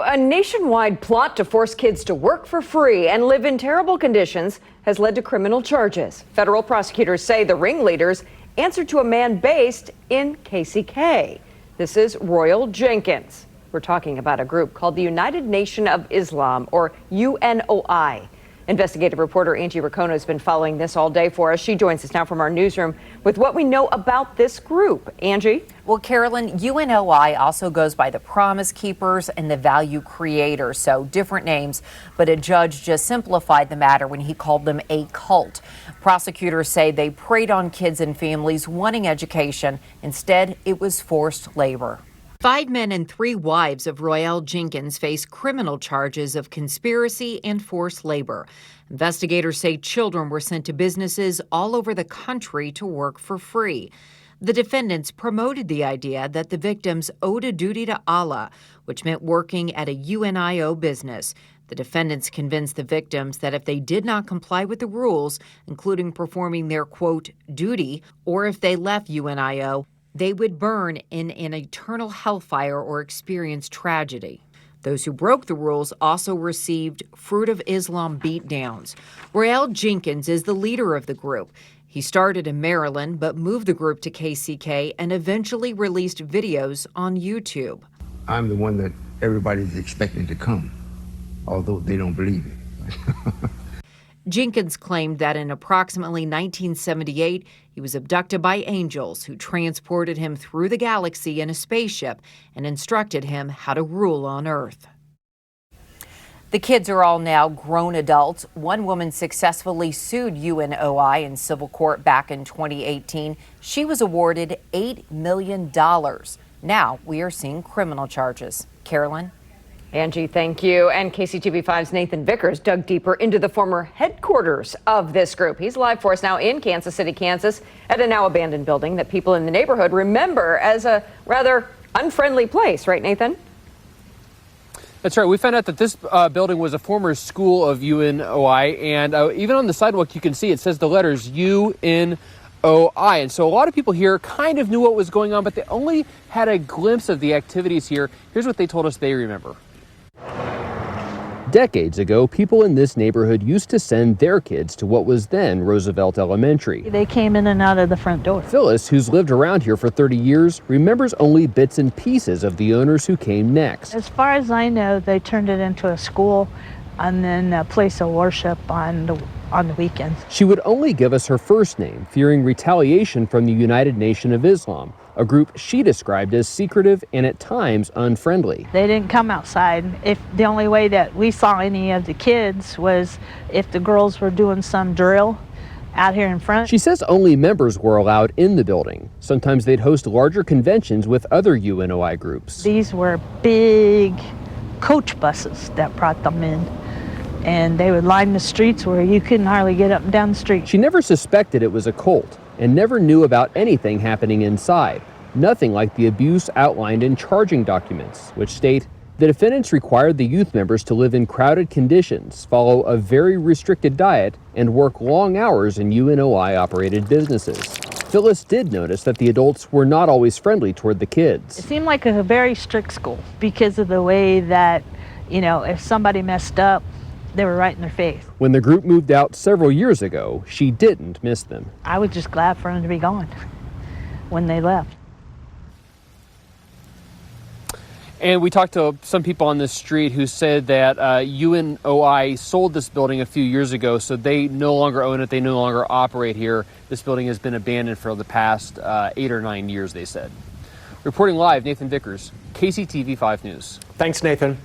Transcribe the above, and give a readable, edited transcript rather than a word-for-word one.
A nationwide plot to force kids to work for free and live in terrible conditions has led to criminal charges. Federal prosecutors say the ringleaders answered to a man based in KCK. This is Royal Jenkins. We're talking about a group called the United Nation of Islam, or UNOI. Investigative reporter Angie Riccono has been following this all day for us. She joins us now from our newsroom with what we know about this group. Angie? Well, Carolyn, UNOI also goes by the Promise Keepers and the Value Creators, so different names, but a judge just simplified the matter when he called them a cult. Prosecutors say they preyed on kids and families wanting education. Instead, it was forced labor. 5 men and 3 wives of Royal Jenkins face criminal charges of conspiracy and forced labor. Investigators say children were sent to businesses all over the country to work for free. The defendants promoted the idea that the victims owed a duty to Allah, which meant working at a UNIO business. The defendants convinced the victims that if they did not comply with the rules, including performing their, quote, duty, or if they left UNIO, they would burn in an eternal hellfire or experience tragedy. Those who broke the rules also received Fruit of Islam beatdowns. Royal Jenkins is the leader of the group. He started in Maryland but moved the group to KCK and eventually released videos on YouTube. I'm the one that everybody's expecting to come, although they don't believe it. Jenkins claimed that in approximately 1978, he was abducted by angels who transported him through the galaxy in a spaceship and instructed him how to rule on Earth. The kids are all now grown adults. One woman successfully sued UNOI in civil court back in 2018. She was awarded $8 million. Now we are seeing criminal charges. Carolyn? Angie, thank you. And KCTV5's Nathan Vickers dug deeper into the former headquarters of this group. He's live for us now in Kansas City, Kansas, at a now abandoned building that people in the neighborhood remember as a rather unfriendly place. Right, Nathan? That's right. We found out that this building was a former school of UNOI, and even on the sidewalk you can see it says the letters UNOI. And so a lot of people here kind of knew what was going on, but they only had a glimpse of the activities here. Here's what they told us they remember. Decades ago, people in this neighborhood used to send their kids to what was then Roosevelt Elementary. They came in and out of the front door. Phyllis, who's lived around here for 30 years, remembers only bits and pieces of the owners who came next. As far as I know, they turned it into a school and then a place of worship on the weekends. She would only give us her first name, fearing retaliation from the United Nation of Islam, a group she described as secretive and at times unfriendly. They didn't come outside. If the only way that we saw any of the kids was if the girls were doing some drill out here in front. She says only members were allowed in the building. Sometimes they'd host larger conventions with other UNOI groups. These were big coach buses that brought them in, and they would line the streets where you couldn't hardly get up and down the street. She never suspected it was a cult and never knew about anything happening inside. Nothing like the abuse outlined in charging documents, which state the defendants required the youth members to live in crowded conditions, follow a very restricted diet, and work long hours in UNOI-operated businesses. Phyllis did notice that the adults were not always friendly toward the kids. It seemed like a very strict school because of the way that, if somebody messed up, they were right in their face. When the group moved out several years ago, she didn't miss them. I was just glad for them to be gone when they left. And we talked to some people on the street who said that UNOI sold this building a few years ago, so they no longer own it. They no longer operate here. This building has been abandoned for the past 8 or 9 years, they said. Reporting live, Nathan Vickers, KCTV 5 News. Thanks, Nathan.